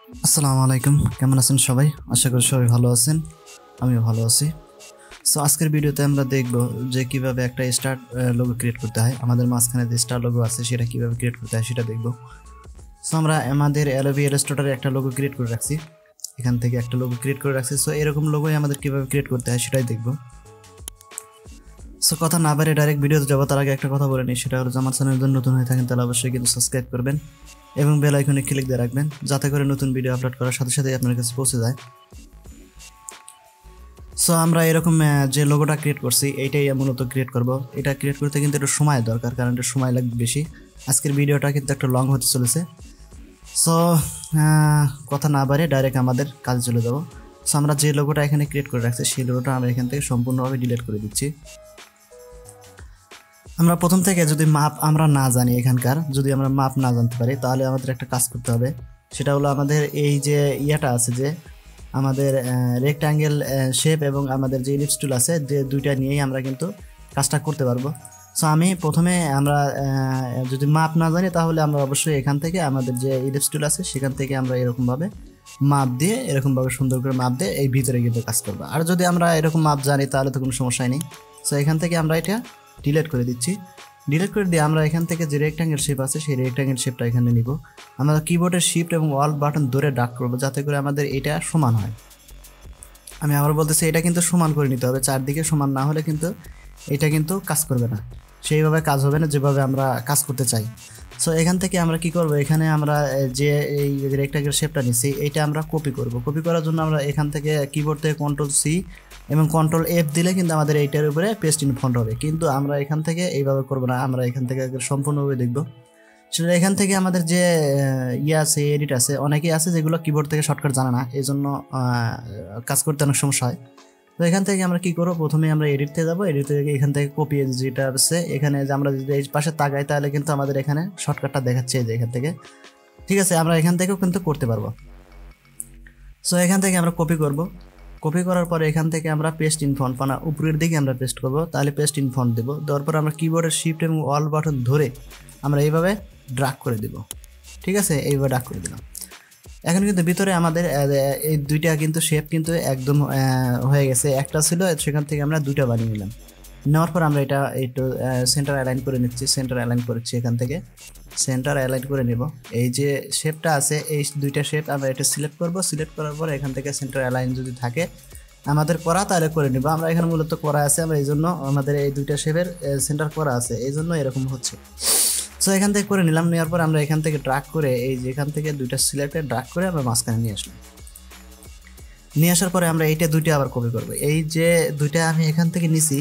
আসসালামু আলাইকুম, কেমন আছেন সবাই? আশা করি সবাই ভালো আছেন, আমিও ভালো আছি। সো আজকের ভিডিওতে আমরা দেখব যে কিভাবে একটা স্টার লোগো ক্রিয়েট করতে হয়। আমাদের মাঝখানে যে স্টার লোগো আছে সেটা কিভাবে ক্রিয়েট করতে হয় সেটা দেখব। সো আমরা আমাদের অ্যাডোবি ইলাস্ট্রেটরে একটা লোগো ক্রিয়েট করে রাখছি, এখান থেকে একটা লোগো ক্রিয়েট করে রাখছি। সো এরকম লোগোই আমাদের কিভাবে ক্রিয়েট করতে হয় সেটাই দেখব। সো কথা না বাড়িয়ে ডাইরেক্ট ভিডিওতে যাবো, তার আগে একটা কথা বলে নিই, সেটা হলো যে আমার চ্যানেল যদি নতুন হয়ে থাকেন তাহলে অবশ্যই কিন্তু সাবস্ক্রাইব করবেন এবং বেল আইকনে ক্লিক দিয়ে রাখবেন, যাতে করে নতুন ভিডিও আপলোড করার সাথে সাথে আপনার কাছে পৌঁছে যায়। সো আমরা এরকম যে লোগোটা ক্রিয়েট করছি এইটাই মূলত ক্রিয়েট করব। এটা ক্রিয়েট করতে কিন্তু একটু সময় দরকার, কারণ এটা সময় লাগবে বেশি। আজকের ভিডিওটা কিন্তু একটু লং হতে চলেছে। সো কথা না বাড়িয়ে ডাইরেক্ট আমাদের কাজে চলে যাব। সো আমরা যে লোগোটা এখানে ক্রিয়েট করে রাখছি সেই লোগোটা আমরা এখান থেকে সম্পূর্ণভাবে ডিলিট করে দিচ্ছি। আমরা প্রথম থেকে যদি মাপ আমরা না জানি, এখানকার যদি আমরা মাপ না জানতে পারি, তাহলে আমাদের একটা কাজ করতে হবে। সেটা হলো আমাদের এই যে ইয়াটা আছে, যে আমাদের রেক্ট্যাঙ্গেল শেপ এবং আমাদের যে ইলিপস টুল আছে, যে দুইটা নিয়েই আমরা কিন্তু কাজটা করতে পারবো। সো আমি প্রথমে আমরা যদি মাপ না জানি, তাহলে আমরা অবশ্যই এখান থেকে আমাদের যে ইলিপস টুল আছে সেখান থেকে আমরা এরকমভাবে মাপ দিয়ে, এরকমভাবে সুন্দর করে মাপ দিয়ে এই ভিতরে কিন্তু কাজ করবো। আর যদি আমরা এরকম মাপ জানি তাহলে তো কোনো সমস্যাই নেই। সো এখান থেকে আমরা এটা ডিলিট করে দিচ্ছি। ডিলিট করে দিয়ে আমরা এখান থেকে যে রেক্ট্যাঙ্গেল শেপ আছে সেই রেক্ট্যাঙ্গেল শেপটা এখানে নিব। আমরা কিবোর্ডের শিফট এবং অল বাটন ধরে ড্র্যাগ করব, যাতে করে আমাদের এটা সমান হয়। আমি আবার বলতেছি, এটা কিন্তু সমান করে নিতে হবে, চারদিকে সমান না হলে কিন্তু এটা কিন্তু কাজ করবে না, সেইভাবে কাজ হবে না যেভাবে আমরা কাজ করতে চাই। সো এখান থেকে আমরা কি করব, এখানে আমরা যে এই রেক্ট্যাঙ্গেল শেপটা নিচ্ছি এইটা আমরা কপি করব। কপি করার জন্য আমরা এখান থেকে কিবোর্ড থেকে Ctrl+C এবং Ctrl+F দিলে কিন্তু আমাদের এইটার উপরে পেস্ট ইন ফন্ট হবে। কিন্তু আমরা এখান থেকে এইভাবে করব না, আমরা এখান থেকে সম্পূর্ণভাবে দেখব। সেটা এখান থেকে আমাদের যে ইয়ে আছে, এডিট আছে, অনেকেই আছে যেগুলো কিবোর্ড থেকে শর্টকাট জানে না, এই জন্য কাজ করতে অনেক সমস্যা হয়। তো এখান থেকে আমরা কি করবো, প্রথমে আমরা এডিটতে যাবো, এডিট থেকে এখান থেকে কপি যেটা আছে এখানে, যে আমরা যদি এই পাশে তাকাই তাহলে কিন্তু আমাদের এখানে শর্টকাটটা দেখাচ্ছে যে এখান থেকে। ঠিক আছে, আমরা এখান থেকেও কিন্তু করতে পারবো। সো এখান থেকে আমরা কপি করব। কপি করার পরে এখান থেকে আমরা পেস্ট ইন ফন্ট, মানে উপরের দিকে আমরা পেস্ট করব, তাহলে পেস্ট ইন ফন্ট দেবো। দেওয়ার পর আমরা কিবোর্ডের শিফট এবং অল বাটন ধরে আমরা এইভাবে ড্র্যাগ করে দিব। ঠিক আছে, এইভাবে ড্র্যাগ করে দিলাম। এখন কিন্তু ভিতরে আমাদের এই দুইটা কিন্তু শেপ কিন্তু একদম হয়ে গেছে। একটা ছিল, সেখান থেকে আমরা দুইটা বানিয়ে নিলাম। নেওয়ার পর আমরা এটা একটু সেন্টার অ্যালাইন করে নিচ্ছি, সেন্টার অ্যালাইন করেছি, এখান থেকে সেন্টার অ্যালাইন করে নেব। এই যে শেপটা আছে, এই দুইটা শেপ আমরা এটা সিলেক্ট করব। সিলেক্ট করার পর এখান থেকে সেন্টার অ্যালাইন যদি থাকে আমাদের করা, তাহলে করে নিব। আমরা এখানে মূলত করা আছে, আমরা এই জন্য আমাদের এই দুইটা শেপের সেন্টার করা আছে, এই জন্য এরকম হচ্ছে। সো এখান থেকে করে নিলাম। নেওয়ার পর আমরা এখান থেকে ড্র্যাগ করে, এই যে এখান থেকে দুইটা সিলেক্টে ড্র্যাগ করে আমরা মাঝখানে নিয়ে আসলাম। নিয়ে আসার পরে আমরা এইটা দুইটা আবার কপি করব। এই যে দুইটা আমি এখান থেকে নিছি,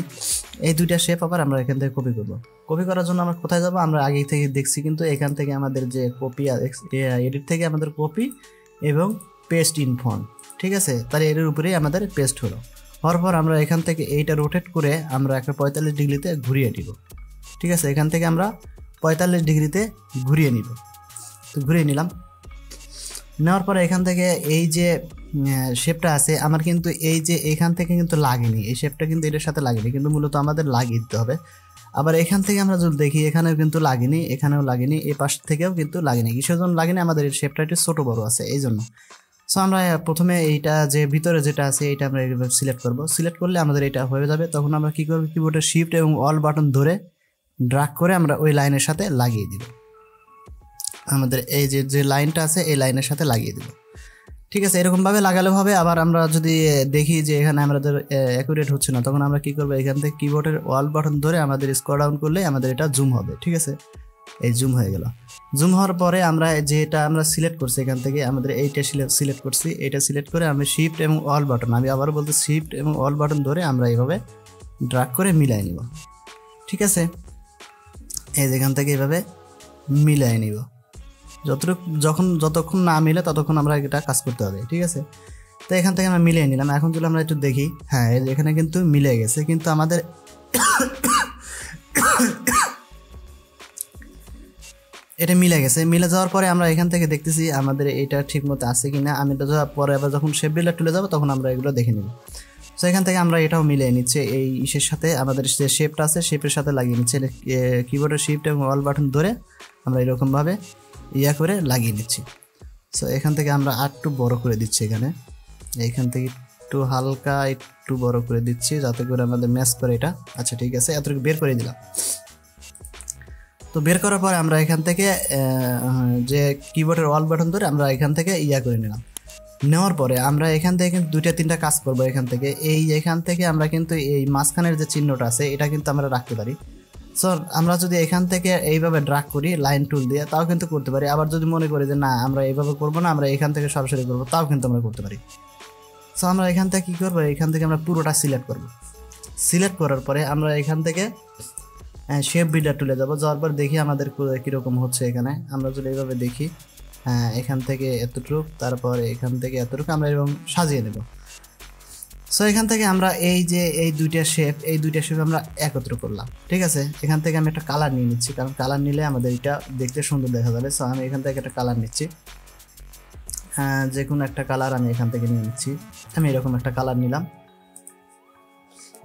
এই দুইটা শেপ আবার আমরা এখান থেকে কপি করব। কপি করার জন্য আমরা কোথায় যাব, আমরা আগে থেকে দেখছি কিন্তু এখান থেকে আমাদের যে কপি, এডিট থেকে আমাদের কপি এবং পেস্ট ইন ফন্ট। ঠিক আছে, তাহলে এর উপরেই আমাদের পেস্ট হলো। হওয়ার পর আমরা এখান থেকে এইটা রোটেট করে আমরা একটা 45 ডিগ্রিতে ঘুরিয়ে দিব। ঠিক আছে, এখান থেকে আমরা 45 ডিগ্রিতে ঘুরিয়ে নিব। তো ঘুরিয়ে নিলাম। নেওয়ার পরে এখান থেকে এই যে শেপটা আছে আমার কিন্তু এই যে এখান থেকে কিন্তু লাগেনি, এই শেপটা কিন্তু এটার সাথে লাগেনি, কিন্তু মূলত আমাদের লাগিয়ে দিতে হবে। আবার এখান থেকে আমরা যদি দেখি, এখানেও কিন্তু লাগেনি, এখানেও লাগেনি, এই পাশ থেকেও কিন্তু লাগেনি। কিসের জন্য লাগেনি, আমাদের এই শেপটা একটু ছোটো বড়ো আছে, এই জন্য। সো আমরা প্রথমে এইটা যে ভিতরে যেটা আছে এইটা আমরা এইভাবে সিলেক্ট করব। সিলেক্ট করলে আমাদের এটা হয়ে যাবে। তখন আমরা কী করবো, কিবোর্ডের শিফট এবং অল বাটন ধরে ড্র্যাগ করে আমরা ওই লাইনের সাথে লাগিয়ে দিব। আমাদের এই যে লাইনটা আছে এই লাইনের সাথে লাগিয়ে দিব। ঠিক আছে, এরকমভাবে লাগালে হবে। আবার আমরা যদি দেখি যে এখানে আমাদের অ্যাকুরেট হচ্ছে না, তখন আমরা কি করবো, এখান থেকে কিবোর্ডের অল বাটন ধরে আমাদের স্ক্রল ডাউন করলে আমাদের এটা জুম হবে। ঠিক আছে, এই জুম হয়ে গেল। জুম হওয়ার পরে আমরা যেটা আমরা সিলেক্ট করছি, এখান থেকে আমাদের এইটা সিলেক্ট করছি, এইটা সিলেক্ট করে আমি শিফট এবং অল বাটন, আমি আবার বলতে শিফট এবং অল বাটন ধরে আমরা এইভাবে ড্র্যাগ করে মিলাই নিব। ঠিক আছে, এই যেখান থেকে এইভাবে মিলাই নিব। যতক্ষণ না মিলে ততক্ষণ আমরা এটা কাজ করতে হবে। ঠিক আছে, তো এখান থেকে আমরা মিলিয়ে নিলাম। এখন যদি আমরা একটু দেখি, হ্যাঁ এখানে কিন্তু মিলে গেছে, কিন্তু আমাদের এটা মিলে গেছে। মিলে যাওয়ার পরে আমরা এখান থেকে দেখতেছি আমাদের এটা ঠিক মতো আছে কিনা। আমি তো পরে আবার যখন শেপ বিল্ডার টুলে যাবো তখন আমরা এগুলো দেখে নেব। সো এখান থেকে আমরা এটাও মিলিয়ে নিচ্ছি, এই ইসের সাথে আমাদের যে শেপটা আছে শেপের সাথে লাগিয়ে নিচ্ছি। কিবোর্ডের শিফট এবং অল বাটন ধরে আমরা এরকমভাবে ইয়া করে লাগিয়ে নিচ্ছি। সো এখান থেকে আমরা একটু বড় করে দিচ্ছি, এইখান থেকে একটু হালকা একটু বড় করে দিচ্ছি যাতে করে আমাদের ম্যাচ করে এটা। আচ্ছা ঠিক আছে, এতটুকু বের করে দিলাম। তো বের করার পরে আমরা এখান থেকে যে কিবোর্ডের অল বাটন ধরে আমরা এখান থেকে করে নিলাম। নেওয়ার পরে আমরা এখান থেকে কিন্তু 2-3টা কাজ করব। এখান থেকে আমরা কিন্তু এই মাঝখানের যে চিহ্নটা আছে এটা কিন্তু আমরা রাখতে পারি। সো আমরা যদি এখান থেকে এইভাবে ড্রাগ করি লাইন টুল দিয়ে, তাও কিন্তু করতে পারি। আবার যদি মনে করি যে না আমরা এইভাবে করবো না, আমরা এখান থেকে সরাসরি করবো, তাও কিন্তু আমরা করতে পারি। সো আমরা এখান থেকে কী করবো, এখান থেকে আমরা পুরোটা সিলেক্ট করব। সিলেক্ট করার পরে আমরা এখান থেকে শেপ বিল্ডার টুলে যাবো। যাওয়ার পর দেখি আমাদের কীরকম হচ্ছে। এখানে আমরা যদি এইভাবে দেখি, এখান থেকে এতটুকু, তারপর এখান থেকে এতটুকু আমরা এরকম সাজিয়ে নেব। সো এখান থেকে আমরা এই দুইটা শেপ আমরা একত্র করলাম। ঠিক আছে, এখান থেকে আমি একটা কালার নিয়ে নিচ্ছি, কারণ কালার নিলে আমাদের এটা দেখতে সুন্দর দেখা যাবে। সো আমি এখান থেকে একটা কালার নিচ্ছি, যে কোনো একটা কালার আমি এখান থেকে নিয়ে নিচ্ছি। আমি এরকম একটা কালার নিলাম।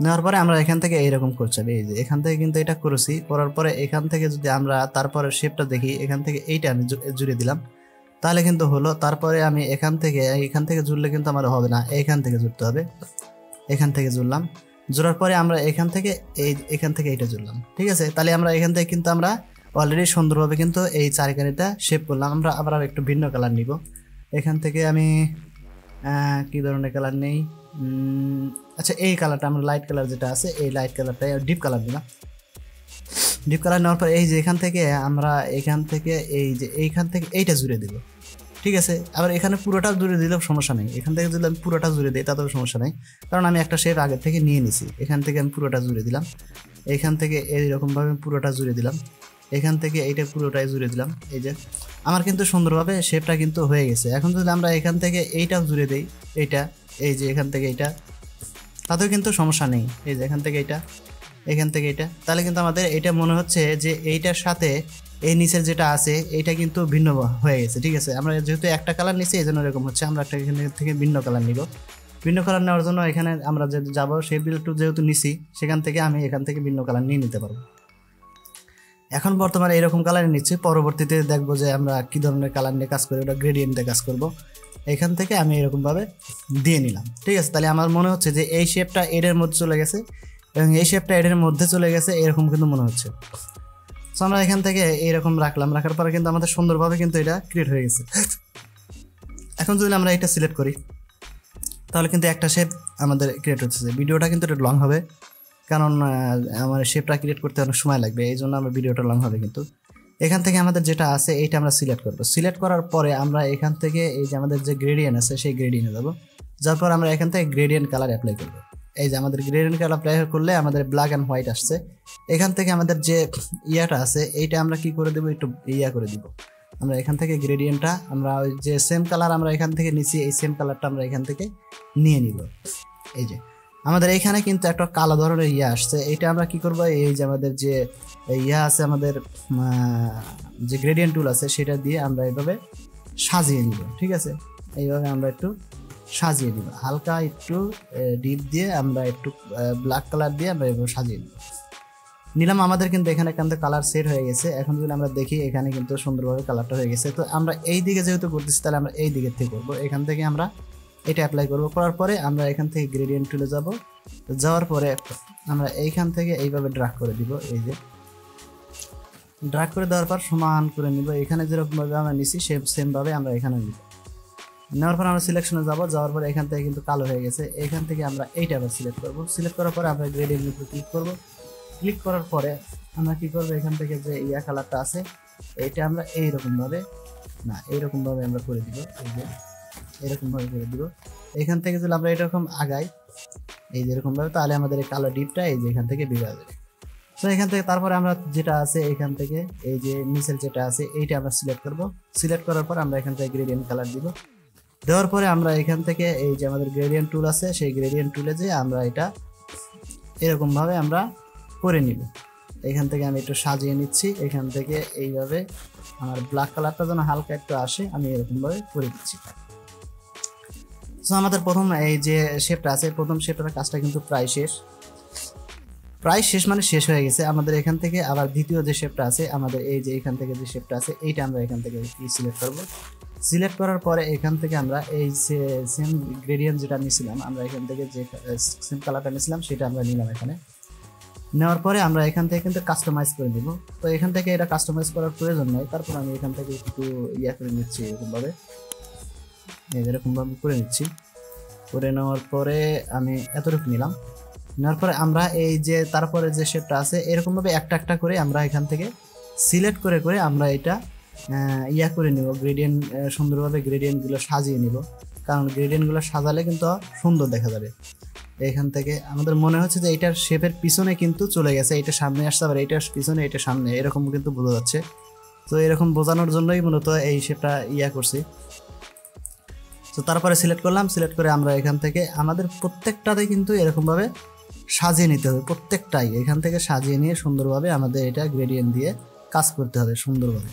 নেওয়ার পরে আমরা এখান থেকে এইরকম করছি। এই যে এখান থেকে কিন্তু এটা করেছি, করার পরে এখান থেকে যদি আমরা তারপরে শেপটা দেখি, এখান থেকে এইটা আমি জুড়ে দিলাম, তাহলে কিন্তু হলো। তারপরে আমি এখান থেকে জুড়লে কিন্তু আমার হবে না, এখান থেকে জুড়তে হবে। এখান থেকে জুড়লাম, জোড়ার পরে আমরা এখান থেকে এইটা জুড়লাম। ঠিক আছে, তাহলে আমরা এখান থেকে কিন্তু আমরা অলরেডি সুন্দরভাবে কিন্তু এই চারখানিটা শেপ করলাম। আমরা আবার একটু ভিন্ন কালার নিব। এখান থেকে আমি কি ধরনের কালার নেই, আচ্ছা এই কালারটা আমরা লাইট কালার যেটা আছে এই লাইট কালারটা ডিপ কালার দিলাম। ডিপ কালার নেওয়ার পর এই যে এখান থেকে আমরা এইখান থেকে এইটা জুড়ে দিব। ঠিক আছে, আবার এখানে পুরোটা জুড়ে দিলেও সমস্যা নেই। এখান থেকে যদি আমি পুরোটা জুড়ে দিই তাতেও সমস্যা নেই, কারণ আমি একটা শেপ আগে থেকে নিয়ে নিছি। এখান থেকে আমি পুরোটা জুড়ে দিলাম, এখান থেকে এইরকমভাবে পুরোটা জুড়ে দিলাম, এখান থেকে এইটা পুরোটাই জুড়ে দিলাম। এই যে আমার কিন্তু সুন্দরভাবে শেপটা কিন্তু হয়ে গেছে। এখন যদি আমরা এখান থেকে এইটাও জুড়ে দিই, এই যে এখান থেকে এইটা, তাতেও কিন্তু সমস্যা নেই। এই যে এখান থেকে এইটা, তাহলে কিন্তু আমাদের এটা মনে হচ্ছে যে এইটার সাথে এই নিচের যেটা আছে এইটা কিন্তু ভিন্ন হয়ে গেছে। ঠিক আছে, আমরা যেহেতু একটা কালার নিচ্ছি এই জন্য এরকম হচ্ছে। আমরা একটা এখান থেকে ভিন্ন কালার নিব। ভিন্ন কালার নেওয়ার জন্য এখানে আমরা যে যাবো শেপ বিল্ড টুল যেহেতু নিছি, সেখান থেকে আমি এখান থেকে ভিন্ন কালার নিয়ে নিতে পারবো। এখন বর্তমানে এরকম কালার নিচ্ছি, পরবর্তীতে দেখবো যে আমরা কী ধরনের কালার নিয়ে কাজ করি, ওটা গ্রেডিয়েন্ট দিয়ে কাজ করব। এখান থেকে আমি এরকমভাবে দিয়ে নিলাম। ঠিক আছে, তাহলে আমার মনে হচ্ছে যে এই শেপটা এডের মধ্যে চলে গেছে এবং এই শেপটা এডের মধ্যে চলে গেছে, এরকম কিন্তু মনে হচ্ছে। সো আমরা এখান থেকে এইরকম রাখার পরে কিন্তু আমাদের সুন্দরভাবে কিন্তু এটা ক্রিয়েট হয়ে গেছে। এখন যদি আমরা এটা সিলেক্ট করি তাহলে কিন্তু একটা শেপ আমাদের ক্রিয়েট হচ্ছে। ভিডিওটা কিন্তু একটু লং হবে, কারণ আমার শেপটা ক্রিয়েট করতে অনেক সময় লাগবে, এই জন্য আমার ভিডিওটা লং হবে। কিন্তু এখান থেকে আমাদের যেটা আছে এইটা আমরা সিলেক্ট করবো। সিলেক্ট করার পরে আমরা এখান থেকে এই যে আমাদের যে গ্রেডিয়েন্ট আছে সেই গ্রেডিয়েন্টে যাবো। যার পর আমরা এখান থেকে গ্রেডিয়েন্ট কালার অ্যাপ্লাই করবো। এই যে আমাদের গ্রেডিয়েন্ট কালার অ্যাপ্লাই করলে আমাদের ব্ল্যাক অ্যান্ড হোয়াইট আসছে। এখান থেকে আমাদের যে ইয়াটা আছে এইটা আমরা কি করে দেবো, একটু করে দিব। আমরা এখান থেকে গ্রেডিয়েন্টটা আমরা ওই যে সেম কালার আমরা এখান থেকে নিচ্ছি, এই সেম কালারটা আমরা এখান থেকে নিয়ে নিব। এই যে আমাদের এইখানে কিন্তু একটা কালো ধরনের আসছে, এইটা আমরা কি করব, এই যে আমাদের যে আছে আমাদের যে গ্রেডিয়েন্ট টুল আছে সেটা দিয়ে আমরা এইভাবে সাজিয়ে নিব। ঠিক আছে, এইভাবে আমরা একটু সাজিয়ে দিব, হালকা একটু ডিপ দিয়ে আমরা একটু ব্ল্যাক কালার দিয়ে আমরা এইভাবে সাজিয়ে নিলাম। আমাদের কিন্তু এখানে কালার সেট হয়ে গেছে। এখন যদি আমরা দেখি এখানে কিন্তু সুন্দরভাবে কালারটা হয়ে গেছে। তো আমরা এই দিকে যেহেতু করতেছি তাহলে আমরা এই দিকের থেকে করবো। এখান থেকে আমরা এটা অ্যাপ্লাই করবো। করার পরে আমরা এখান থেকে গ্রেডিয়েন্ট টুলে যাব। যাওয়ার পরে আমরা এইখান থেকে এইভাবে ড্রাগ করে দিব। এই যে ড্রাগ করে দেওয়ার পর সমান করে নিব। এখানে যেরকমভাবে আমরা নিছি সেমভাবে আমরা এখানে নিব। নেওয়ার পর আমরা সিলেকশনে যাব। যাওয়ার পরে এখান থেকে কিন্তু কালো হয়ে গেছে। এখান থেকে আমরা এইটা আবার সিলেক্ট করবো। সিলেক্ট করার পরে আমরা গ্রেডিয়েন্টের উপর ক্লিক করবো। ক্লিক করার পরে আমরা কি করবো, এখান থেকে যে কালারটা আছে এইটা আমরা এইরকমভাবে আমরা করে দিব। এই যে এরকমভাবে করে দিব। এখান থেকে যদি আমরা এরকম আগাই এই যে এরকমভাবে, তাহলে আমাদের এই কালো ডিপটা এই যে এখান থেকে বের হয়ে যাবে। তো এখান থেকে তারপরে আমরা যেটা আছে এখান থেকে এই যে নিচের যেটা আছে এইটা আমরা সিলেক্ট করব। সিলেক্ট করার পর আমরা এখান থেকে গ্রেডিয়েন্ট কালার দিব। দেওয়ার পরে আমরা এখান থেকে এই যে আমাদের গ্রেডিয়েন্ট টুল আছে সেই গ্রেডিয়েন্ট টুলে যে আমরা এটা এরকমভাবে আমরা করে নিব। এখান থেকে আমি একটু সাজিয়ে নিচ্ছি। এখান থেকে এইভাবে আমার ব্ল্যাক কালারটা যেন হালকা একটু আসে আমি এরকমভাবে করে দিচ্ছি। সো আমাদের প্রথম এই যে শেপটা আছে, প্রথম শেপটার কাজটা কিন্তু প্রায় শেষ মানে শেষ হয়ে গেছে। আমাদের এখান থেকে আবার দ্বিতীয় যে শেপটা আছে আমাদের এই যে এখান থেকে যে শেপটা আছে এইটা আমরা এখান থেকে সিলেক্ট করব। সিলেক্ট করার পরে এখান থেকে আমরা এই সেম গ্রেডিয়েন্ট যেটা নিয়েছিলাম, আমরা এখান থেকে যে সেম কালারটা নিয়েছিলাম সেটা আমরা নিলাম। এখানে নেওয়ার পরে আমরা এখান থেকে কিন্তু কাস্টমাইজ করে দিব। তো এখান থেকে এটা কাস্টমাইজ করার প্রয়োজন নয়, তারপর আমি এখান থেকে একটু করে নিচ্ছি এরকমভাবে, এরকমভাবে করে নিচ্ছি। করে নেওয়ার পরে আমি এতটুকু নিলাম। নেওয়ার পরে আমরা এই যে তারপরে যে শেপটা আছে এরকমভাবে একটা একটা করে আমরা এখান থেকে সিলেক্ট করে করে আমরা এটা করে নিব, গ্রেডিয়েন্ট সুন্দরভাবে গ্রেডিয়েন্টগুলো সাজিয়ে নিব। কারণ গ্রেডিয়েন্টগুলো সাজালে কিন্তু সুন্দর দেখা যাবে। এখান থেকে আমাদের মনে হচ্ছে যে এটার শেপের পিছনে কিন্তু চলে গেছে, এটা সামনে আসতে পারে, এটার পিছনে এটা সামনে, এরকম কিন্তু বোঝা যাচ্ছে। তো এরকম বোঝানোর জন্যই মূলত এই শেপটা করছি। তো তারপরে সিলেক্ট করলাম, সিলেক্ট করে আমরা এখান থেকে আমাদের প্রত্যেকটাতে কিন্তু এরকমভাবে সাজিয়ে নিতে হবে, প্রত্যেকটাই এখান থেকে সাজিয়ে নিয়ে সুন্দরভাবে আমাদের এটা গ্রেডিয়েন্ট দিয়ে কাজ করতে হবে সুন্দরভাবে।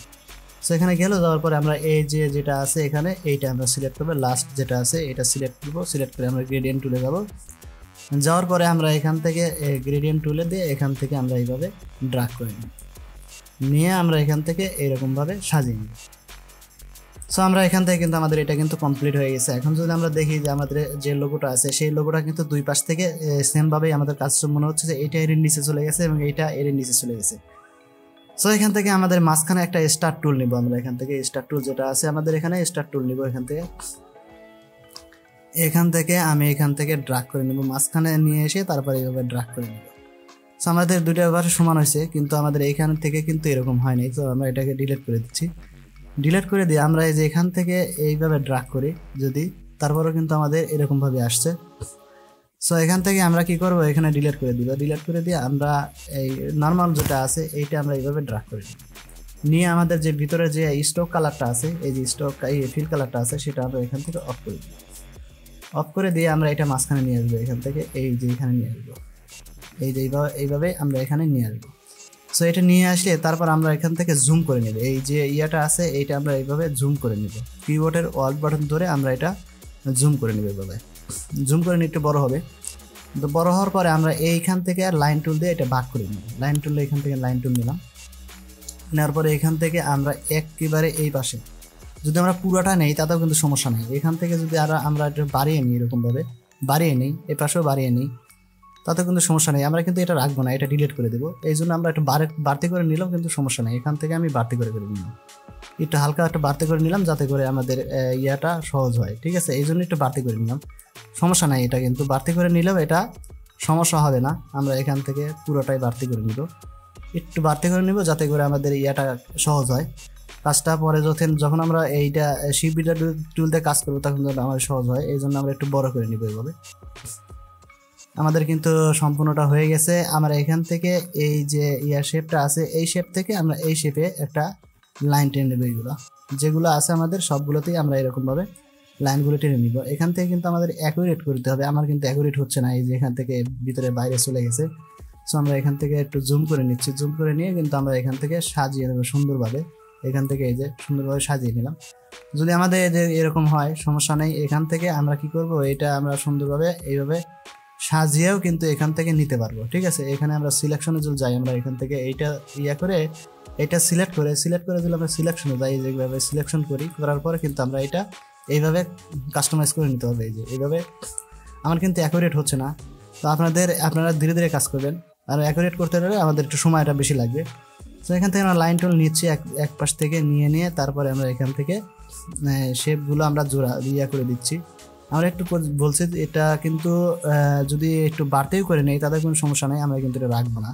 সো এখানে গেল, যাওয়ার পরে আমরা এই যে যেটা আছে এখানে এইটা আমরা সিলেক্ট করবো, লাস্ট যেটা আছে এটা সিলেক্ট করবো। সিলেক্ট করে আমরা গ্রেডিয়েন্ট টুলে যাব। যাওয়ার পরে আমরা এখান থেকে গ্রেডিয়েন্ট টুলে দিয়ে এখান থেকে আমরা এইভাবে ড্রাগ করে নিয়ে আমরা এখান থেকে এরকমভাবে সাজিয়ে নিই। সো আমরা এখান থেকে কিন্তু আমাদের এটা কিন্তু কমপ্লিট হয়ে গেছে। এখন যদি আমরা দেখি যে আমাদের যে লোগোটা আছে সেই লোগোটা কিন্তু দুই পাশ থেকে সেমভাবেই আমাদের কাজ মনে হচ্ছে যে এইটা এর নিচে চলে গেছে এবং এইটা এর নিচে চলে গেছে। সো এখান থেকে আমাদের মাঝখানে একটা স্টার টুল নিব। আমরা এখান থেকে স্টার টুল যেটা আছে আমাদের এখানে স্টার টুল নিব। এখান থেকে আমি এখান থেকে ড্রাগ করে নিব, মাঝখানে নিয়ে এসে তারপরে এইভাবে ড্রাগ করে নিব। সো আমাদের দুইটা ভাবে সমান হয়েছে, কিন্তু আমাদের এইখান থেকে কিন্তু এরকম হয় নাই। তো আমরা এটাকে ডিলিট করে দিচ্ছি। ডিলিট করে দিয়ে আমরা এই যে এখান থেকে এইভাবে ড্রাগ করি যদি, তারপরেও কিন্তু আমাদের এরকমভাবে আসছে। সো এখান থেকে আমরা কি করব, এখানে ডিলিট করে দিব। ডিলিট করে দিয়ে আমরা এই নর্মাল যেটা আছে এইটা আমরা এইভাবে ড্রাগ করে নিয়ে আমাদের যে ভিতরে যে স্টক কালারটা আছে, এই যে স্টক এই ফিল কালারটা আছে সেটা আমরা এখান থেকে অফ করে দিই। অফ করে দিয়ে আমরা এটা মাঝখানে নিয়ে আসবো, এখান থেকে এই যে এখানে নিয়ে আসবো, এই যে এইভাবে আমরা এখানে নিয়ে আসবো। সো এটা নিয়ে আসলে তারপর আমরা এখান থেকে জুম করে নেব। এই যে আছে এইটা আমরা এইভাবে জুম করে নেব, কিবোর্ডের অল্ট বাটন ধরে আমরা এটা জুম করে নেব। এইভাবে জুম করে নিয়ে একটু বড় হবে। তো বড় হওয়ার পরে আমরা এইখান থেকে আর লাইন টুল দিয়ে এটা ভাগ করে নেব। লাইন টুল এখান থেকে লাইন টুল নিলাম, নেওয়ার পরে এখান থেকে আমরা একেবারে এই পাশে যদি আমরা পুরোটা নেই তাতেও কিন্তু সমস্যা নেই। এখান থেকে যদি আমরা এটা বাড়িয়ে নিই, এরকমভাবে বাড়িয়ে নিই, এই পাশেও বাড়িয়ে নিই, তাতে কিন্তু সমস্যা নেই। আমরা কিন্তু এটা রাখবো না, এটা ডিলিট করে দেবো। এই জন্য আমরা একটু বাড়তি করে নিলাম, কিন্তু সমস্যা নেই। এখান থেকে আমি বাড়তি করে নিলাম, একটু হালকা একটু বাড়তি করে নিলাম যাতে করে আমাদের সহজ হয়। ঠিক আছে, এই জন্য একটু বাড়তি করে নিলাম, সমস্যা নাই। এটা কিন্তু বাড়তি করে নিলেও এটা সমস্যা হবে না। আমরা এখান থেকে পুরোটাই বাড়তি করে নিব, একটু বাড়তি করে নিব যাতে করে আমাদের সহজ হয় কাজটা। পরে যখন আমরা এইটা শিপ বিল্ডার টুল দিয়ে কাজ করবো তখন আমাদের সহজ হয়। এই জন্য আমরা একটু বড় করে নিব। এইভাবে আমাদের কিন্তু সম্পূর্ণটা হয়ে গেছে। আমরা এখান থেকে এই যে শেপটা আছে এই শেপ থেকে আমরা এই শেপে একটা লাইন টেনে নেব। এইগুলো যেগুলো আছে আমাদের সবগুলোতেই আমরা এরকমভাবে লাইনগুলো টেনে নিব। এখান থেকে কিন্তু আমাদের অ্যাকুরেট করতে হবে। আমার কিন্তু অ্যাকুরেট হচ্ছে না, এই যে এখান থেকে ভিতরে বাইরে চলে গেছে। সো আমরা এখান থেকে একটু জুম করে নিচ্ছি। জুম করে নিয়ে কিন্তু আমরা এখান থেকে সাজিয়ে নেব সুন্দরভাবে। এখান থেকে এই যে সুন্দরভাবে সাজিয়ে নিলাম। যদি আমাদের যে এরকম হয় সমস্যা নেই। এখান থেকে আমরা কি করব, এটা আমরা সুন্দরভাবে এইভাবে সাজিয়েও কিন্তু এখান থেকে নিতে পারবো। ঠিক আছে, এখানে আমরা সিলেকশনে যদি যাই, আমরা এখান থেকে এইটা করে এটা সিলেক্ট করে যদি আমরা সিলেকশনে যাই, যেভাবে সিলেকশন করার পরে কিন্তু আমরা এটা এইভাবে কাস্টমাইজ করে নিতে হবে। এই যে এইভাবে আমার কিন্তু অ্যাকুরেট হচ্ছে না। তো আপনারা ধীরে ধীরে কাজ করবেন, আর অ্যাকুরেট করতে হলে আমাদের একটু সময়টা বেশি লাগবে। তো এখান থেকে আমরা লাইন টুল নিচ্ছি এক পাশ থেকে নিয়ে তারপরে আমরা এখান থেকে শেপগুলো আমরা করে দিচ্ছি। আমরা একটু বলছি এটা কিন্তু যদি একটু বাড়তেও করে নেই তাদের কোনো সমস্যা নেই, আমরা কিন্তু এটা রাখবো না,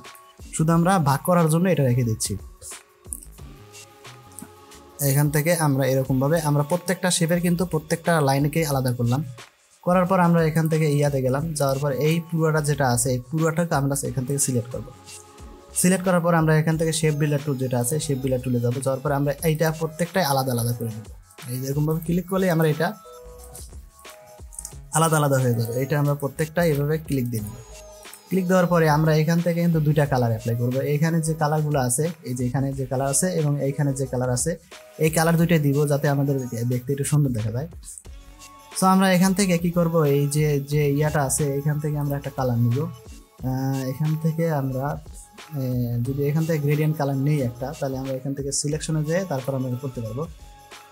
শুধু আমরা ভাগ করার জন্য এটা রেখে দিচ্ছি। এখান থেকে আমরা এরকমভাবে আমরা প্রত্যেকটা শেপের কিন্তু প্রত্যেকটা লাইনকে আলাদা করলাম। করার পর আমরা এখান থেকে গেলাম, যাওয়ার পর এই পুরোটা যেটা আছে এই পুরোটাকে আমরা এখান থেকে সিলেক্ট করব। সিলেক্ট করার পর আমরা এখান থেকে শেপ বিল্ডার টুল যেটা আছে শেপ বিল্ডার টুলে যাবো। যাওয়ার পর আমরা এইটা প্রত্যেকটাই আলাদা আলাদা করে নেব। এই যেরকমভাবে ক্লিক করলে আমরা এটা আলাদা আলাদা হয়ে যাবে। এটা আমরা প্রত্যেকটা এভাবে ক্লিক দিয়ে নেব। ক্লিক দেওয়ার পরে আমরা এখান থেকে কিন্তু দুইটা কালার অ্যাপ্লাই করব। এখানে যে কালারগুলো আছে, এই যে এখানে যে কালার আছে এবং এইখানে যে কালার আছে, এই কালার দুইটাই দিব যাতে আমাদের দেখতে একটু সুন্দর দেখা যায়। সো আমরা এখান থেকে কি করব, এই যে আছে এখান থেকে আমরা একটা কালার নিব। এখান থেকে আমরা যদি এখান থেকে গ্রেডিয়েন্ট কালার নেই একটা, তাহলে আমরা এখান থেকে সিলেকশনে যেয়ে তারপর আমরা করতে পারবো।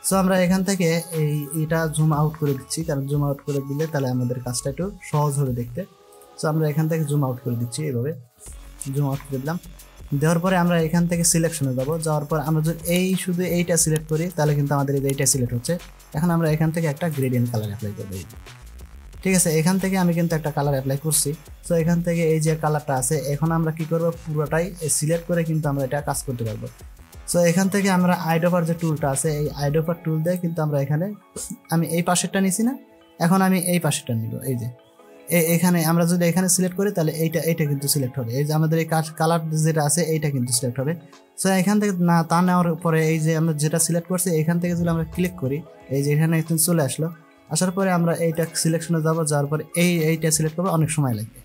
সো আমরা এখান থেকে এটা জুম আউট করে দিচ্ছি, কারণ জুম আউট করে দিলে তাহলে আমাদের কাজটা একটু সহজ হবে দেখতে। সো আমরা এখান থেকে জুম আউট করে দিচ্ছি, এইভাবে জুম আউট করে দিলাম। দেওয়ার পরে আমরা এখান থেকে সিলেকশনে যাবো, যাওয়ার পর আমরা যদি শুধু এইটা সিলেক্ট করি তাহলে কিন্তু আমাদের এইটা সিলেক্ট হচ্ছে। এখন আমরা এখান থেকে একটা গ্রেডিয়েন্ট কালার অ্যাপ্লাই করবো, ঠিক আছে। এখান থেকে আমি কিন্তু একটা কালার অ্যাপ্লাই করছি। সো এখান থেকে এই যে কালারটা আছে, এখন আমরা কি করব, পুরোটাই সিলেক্ট করে কিন্তু আমরা এটা কাজ করতে পারবো। সো এখান থেকে আমরা আইডোপার যে টুলটা আছে, এই আইডোপার টুল দিয়ে কিন্তু আমরা এখানে, আমি এই পাশেরটা নিছি না, এখন আমি এই পাশেরটা নিব। এই যে এখানে আমরা যদি এখানে সিলেক্ট করি তাহলে এইটা কিন্তু সিলেক্ট হবে। এই যে আমাদের এই কালার যেটা আছে এইটা কিন্তু সিলেক্ট হবে। সো এখান থেকে না তা নেওয়ার পরে এই যে আমরা যেটা সিলেক্ট করছি এখান থেকে যদি আমরা ক্লিক করি, এই যে এখানে চলে আসলো। আসার পরে আমরা এইটা সিলেকশনে যাবো, যাওয়ার পরে এইটা সিলেক্ট করবো, অনেক সময় লাগবে।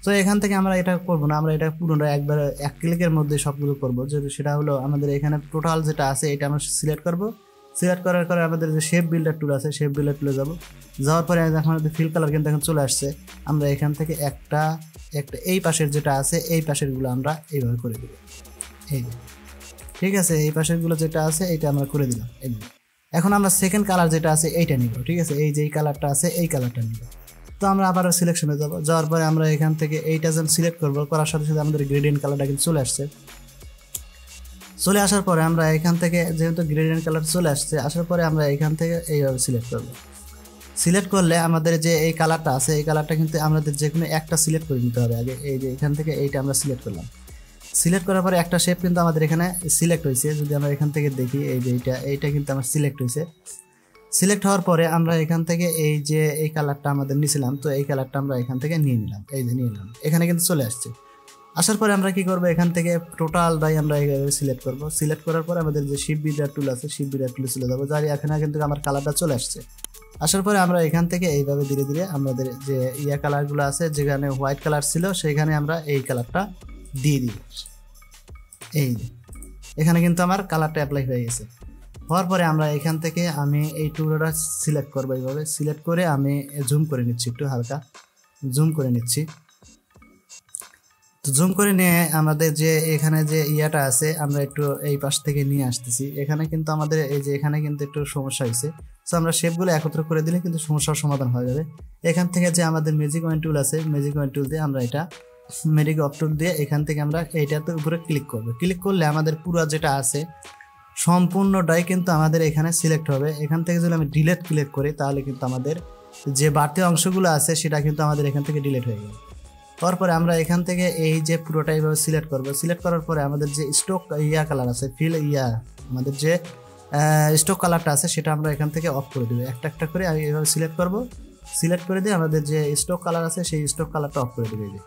তো এখান থেকে আমরা এটা করবো না, আমরা এটা পুরোটা একবার এক ক্লিকের মধ্যে সবগুলো করবো। যদি সেটা হলো আমাদের এখানে টোটাল যেটা আছে এটা আমরা সিলেক্ট করবো। সিলেক্ট করার পরে আমাদের যে শেপ বিল্ডার টুল আছে, শেপ বিল্ডার টুলে যাবো। যাওয়ার পরে আমাদের ফিল কালার কিন্তু এখন চলে আসছে। আমরা এখান থেকে একটা এই পাশের যেটা আছে এই পাশেরগুলো আমরা এইভাবে করে দেবো, এই ঠিক আছে। এই পাশেরগুলো যেটা আছে এইটা আমরা করে দিলাম। এখন আমরা সেকেন্ড কালার যেটা আছে এইটা নিব, ঠিক আছে। এই যে এই কালারটা আছে এই কালারটা নিব। তো আমরা আবার সিলেকশনে যাব, যাওয়ার পরে আমরা এখান থেকে এইটা যখন সিলেক্ট করবো, করার সাথে সাথে আমাদের গ্রেডিয়েন্ট কালারটা কিন্তু চলে আসছে। চলে আসার পরে আমরা এখান থেকে যেহেতু গ্রেডিয়েন্ট কালার চলে আসছে, আসার পরে আমরা এখান থেকে এইভাবে সিলেক্ট করব। সিলেক্ট করলে আমাদের যে এই কালারটা আছে এই কালারটা কিন্তু আমাদের যে কোনো একটা সিলেক্ট করে নিতে হবে আগে। এই যে এখান থেকে এইটা আমরা সিলেক্ট করলাম। সিলেক্ট করার পরে একটা শেপ কিন্তু আমাদের এখানে সিলেক্ট হয়েছে। যদি আমরা এখান থেকে দেখি, এই যে এইটা কিন্তু আমার সিলেক্ট হয়েছে। সিলেক্ট হওয়ার পরে আমরা এখান থেকে এই যে এই কালারটা আমাদের নিয়েছিলাম, তো এই কালারটা আমরা এখান থেকে নিয়ে নিলাম, এই যে নিয়ে নিলাম, এখানে কিন্তু চলে আসছে। আসার পরে আমরা কি করব, এখান থেকে টোটালটাই আমরা এইভাবে সিলেক্ট করব। সিলেক্ট করার পরে আমাদের যে শিপ বিল্ডার টুল আছে শিপ বিল্ডার টুলে চলে যাবো, যার এখানে কিন্তু আমার কালারটা চলে আসছে। আসার পরে আমরা এখান থেকে এইভাবে ধীরে ধীরে আমাদের যে কালারগুলো আছে, যেখানে হোয়াইট কালার ছিল সেখানে আমরা এই কালারটা দিয়ে দিব। এই এখানে কিন্তু আমার কালারটা অ্যাপ্লাই হয়ে গেছে। হওয়ার পরে আমরা এখান থেকে আমি এই টুলটা সিলেক্ট করবো, এইভাবে সিলেক্ট করে আমি জুম করে নিচ্ছি, একটু হালকা জুম করে নিচ্ছি। তো জুম করে নিয়ে আমাদের যে এখানে যে ইয়াটা আছে আমরা একটু এই পাশ থেকে নিয়ে আসতেছি। এখানে কিন্তু আমাদের এই যে এখানে কিন্তু একটু সমস্যা হয়েছে। সো আমরা শেপগুলো একত্র করে দিলে কিন্তু সমস্যার সমাধান হয়ে যাবে। এখান থেকে যে আমাদের ম্যাজিক ওয়ান টুল আছে, ম্যাজিক ওয়ান টুল দিয়ে আমরা এটা ম্যাজিক অফ টুল দিয়ে এখান থেকে আমরা এইটাতে উপরে ক্লিক করবো। ক্লিক করলে আমাদের পুরো যেটা আছে সম্পূর্ণটাই কিন্তু আমাদের এখানে সিলেক্ট হবে। এখান থেকে যদি আমি ডিলেট ক্লিক করি তাহলে কিন্তু আমাদের যে বাড়তি অংশগুলো আছে সেটা কিন্তু আমাদের এখান থেকে ডিলেট হয়ে গেল। তারপরে আমরা এখান থেকে এই যে পুরোটাই ভাবে সিলেক্ট করব। সিলেক্ট করার পরে আমাদের যে স্টক কালার আছে, আমাদের যে স্টক কালারটা আছে সেটা আমরা এখান থেকে অফ করে দেবো। একটা একটা করে আমি এইভাবে সিলেক্ট করব। সিলেক্ট করে দিয়ে আমাদের যে স্টক কালার আছে সেই স্টক কালারটা অফ করে দেবো।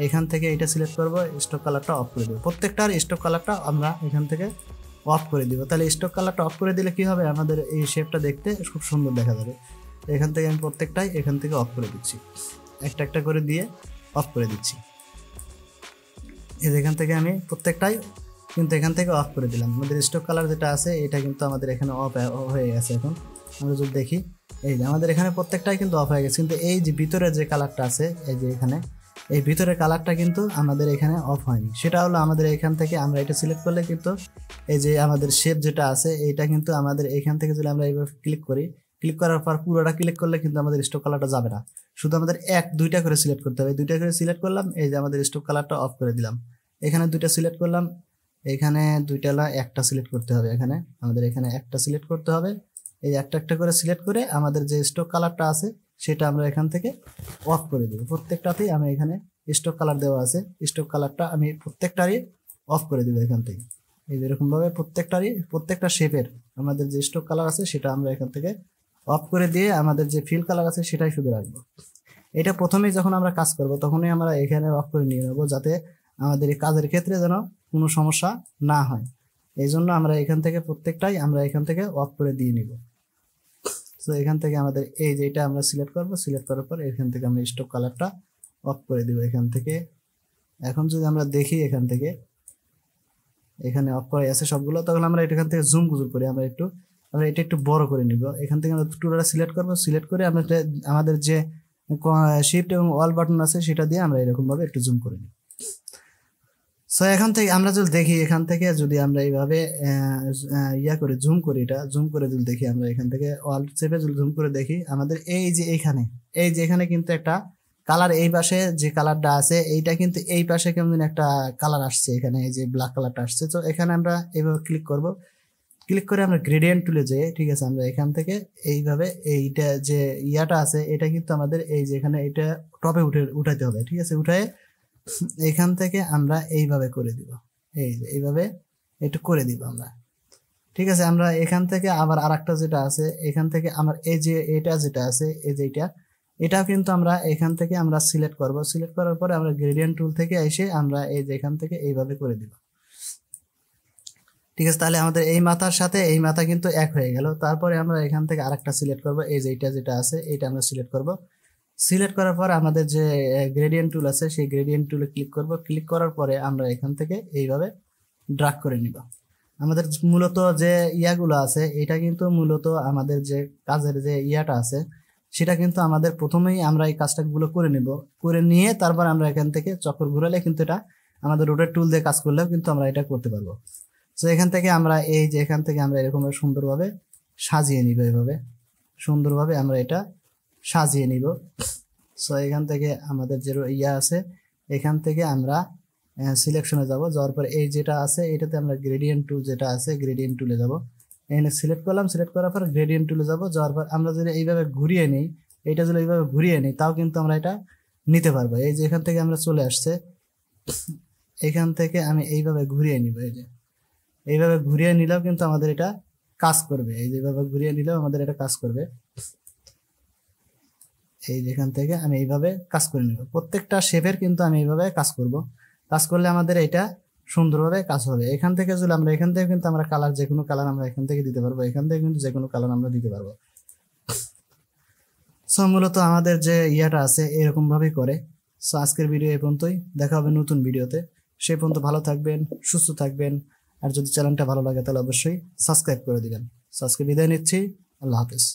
এখান থেকে এটা সিলেক্ট করব, স্টক কালারটা অফ করে দেবো। প্রত্যেকটার স্টক কালারটা আমরা এখান থেকে অফ করে দিব। তাহলে স্টক কালারটা অফ করে দিলে কি হবে, আমাদের এই শেপটা দেখতে খুব সুন্দর দেখা যাবে। এখান থেকে আমি প্রত্যেকটাই এখান থেকে অফ করে দিচ্ছি, একটা একটা করে দিয়ে অফ করে দিচ্ছি। এখান থেকে আমি প্রত্যেকটাই কিন্তু এখান থেকে অফ করে দিলাম। আমাদের স্টক কালার যেটা আছে এটা কিন্তু আমাদের এখানে অফ হয়ে গেছে। এখন আমরা যদি দেখি, এই যে আমাদের এখানে প্রত্যেকটাই কিন্তু অফ হয়ে গেছে, কিন্তু এই যে ভিতরে যে কালারটা আছে, এই যে এখানে এই ভিতরের কালারটা কিন্তু আমাদের এখানে অফ হয়নি। সেটা হলো আমাদের এখান থেকে আমরা এটা সিলেক্ট করলে কিন্তু এই যে আমাদের শেপ যেটা আছে এইটা কিন্তু আমাদের এখান থেকে যদি আমরা এইভাবে ক্লিক করি, ক্লিক করার পর পুরোটা ক্লিক করলে কিন্তু আমাদের স্টক কালারটা যাবে না। শুধু আমাদের দুইটা করে সিলেক্ট করতে হবে। দুইটা করে সিলেক্ট করলাম, এই যে আমাদের স্টক কালারটা অফ করে দিলাম। এখানে দুইটা সিলেক্ট করলাম, এখানে দুইটা একটা সিলেক্ট করতে হবে। এখানে আমাদের এখানে একটা সিলেক্ট করতে হবে। এই একটা একটা করে সিলেক্ট করে আমাদের যে স্টক কালারটা আছে সেটা আমরা এখান থেকে অফ করে দেবো। প্রত্যেকটাতেই আমি এখানে স্টক কালার দেওয়া আছে, স্টক কালারটা আমি প্রত্যেকটারই অফ করে দেবো এখান থেকে। এই যেরকমভাবে প্রত্যেকটা শেপের আমাদের যে স্টক কালার আছে সেটা আমরা এখান থেকে অফ করে দিয়ে আমাদের যে ফিল কালার আছে সেটাই শুধু রাখবো। এটা প্রথমেই যখন আমরা কাজ করব তখনই আমরা এখানে অফ করে নিয়ে নেবো, যাতে আমাদের এই কাজের ক্ষেত্রে যেন কোনো সমস্যা না হয়। এই জন্য আমরা এখান থেকে প্রত্যেকটাই আমরা এখান থেকে অফ করে দিয়ে নিব। তো এখান থেকে আমাদের এই যে এটা আমরা সিলেক্ট করব, সিলেক্ট করার পর এখান থেকে আমরা স্টক কালারটা অফ করে দিব এখান থেকে। এখন যদি আমরা দেখি এখান থেকে এখানে অফ করে আছে সবগুলো, তখন আমরা এখান থেকে জুম করি, আমরা এটা একটু বড় করে নিব। এখান থেকে আমরা টুলটা সিলেক্ট করব, সিলেক্ট করে আমরা আমাদের যে শিফট এবং অল বাটন আছে সেটা দিয়ে আমরা এরকম ভাবে একটু জুম করে নিব। সো সো এখন থেকে আমরা যদি দেখি, এখান থেকে যদি আমরা এইভাবে ইয়া করে জুম করি, এটা জুম করে যদি দেখি, আমরা এখান থেকে অল চেপে যদি জুম করে দেখি, আমাদের এই যে এখানে কিন্তু একটা কালার, এই পাশে যে কালারটা আছে এইটা কিন্তু এই পাশে কেমন একটা কালার আসছে, এখানে এই যে ব্ল্যাক কালারটা আসছে। তো এখানে আমরা এইভাবে ক্লিক করব, ক্লিক করে আমরা গ্রেডিয়েন্ট টুলে যাই, ঠিক আছে। আমরা এখান থেকে এইভাবে এইটা যে ইয়াটা আছে এটা কিন্তু আমাদের এই যে এখানে এটা টপে উঠাইতে হবে, ঠিক আছে। উঠায় এখান থেকে আমরা এইভাবে করে দিব, এই যে এইভাবে একটু করে দিব আমরা, ঠিক আছে। আমরা এখান থেকে আবার আরেকটা যেটা আছে, এখান থেকে আমার এই যে এটা যেটা আছে, এই যে এটাও কিন্তু আমরা এখান থেকে আমরা সিলেক্ট করব। সিলেক্ট করার পরে আমরা গ্রেডিয়েন্ট টুল থেকে এসে আমরা এই যে এখান থেকে এইভাবে করে দিব, ঠিক আছে। তাহলে আমাদের এই মাথার সাথে এই মাথা কিন্তু এক হয়ে গেল। তারপরে আমরা এখান থেকে আরেকটা সিলেক্ট করব, এই যে এটা যেটা আছে এটা আমরা সিলেক্ট করব। সিলেক্ট করার পর আমাদের যে গ্রেডিয়েন্ট টুল আছে সেই গ্রেডিয়েন্ট টুলে ক্লিক করব। ক্লিক করার পরে আমরা এখান থেকে এইভাবে ড্রাগ করে নিব। আমাদের মূলত যে ইয়াগুলো আছে এটা কিন্তু মূলত আমাদের যে কাজের যে ইয়াটা আছে সেটা কিন্তু আমাদের প্রথমেই আমরা এই কাজটাগুলো করে নিব। করে নিয়ে তারপর আমরা এখান থেকে চক্কর ঘুরালে কিন্তু এটা আমাদের রোটেট টুল দিয়ে কাজ করলেও কিন্তু আমরা এটা করতে পারবো। তো এখান থেকে আমরা এই যে এখান থেকে আমরা এরকম সুন্দরভাবে সাজিয়ে নিব, এইভাবে সুন্দরভাবে আমরা এটা সাজিয়ে নিব। সো এখান থেকে আমাদের যে ইয়া আছে এখান থেকে আমরা সিলেকশনে যাব, যাওয়ার পর এই যেটা আছে এটাতে আমরা গ্রেডিয়েন্ট টুল যেটা আছে গ্রেডিয়েন্ট টুলে যাব। এখানে সিলেক্ট করলাম, সিলেক্ট করার পর গ্রেডিয়েন্ট টুলে যাব। যাওয়ার পর আমরা যদি এইভাবে ঘুরিয়ে নিই, এটা যদি এইভাবে ঘুরিয়ে নিই তাও কিন্তু আমরা এটা নিতে পারবো। এই যে এখান থেকে আমরা চলে আসছে, এখান থেকে আমি এইভাবে ঘুরিয়ে নিব, এই যে এইভাবে ঘুরিয়ে নিলেও কিন্তু আমাদের এটা কাজ করবে। এই যেভাবে ঘুরিয়ে নিলেও আমাদের এটা কাজ করবে। এই যেখান থেকে আমি এইভাবে কাজ করে নিব, প্রত্যেকটা শেপের কিন্তু আমি এইভাবে কাজ করব। কাজ করলে আমাদের এটা সুন্দরভাবে কাজ হবে। এখান থেকে যদি আমরা এখান থেকে কিন্তু আমরা কালার, যে কোনো কালার আমরা এখান থেকে দিতে পারবো, এখান থেকে কিন্তু যে কোনো কালার আমরা দিতে পারবো। সো মূলত আমাদের যে ইয়াটা আছে এরকম ভাবেই করে। সো আজকের ভিডিও এই পর্যন্তই, দেখা হবে নতুন ভিডিওতে। সে পর্যন্ত ভালো থাকবেন, সুস্থ থাকবেন। আর যদি চ্যানেলটা ভালো লাগে তাহলে অবশ্যই সাবস্ক্রাইব করে দিবেন। সো আজকে বিদায় নিচ্ছি, আল্লাহ হাফেজ।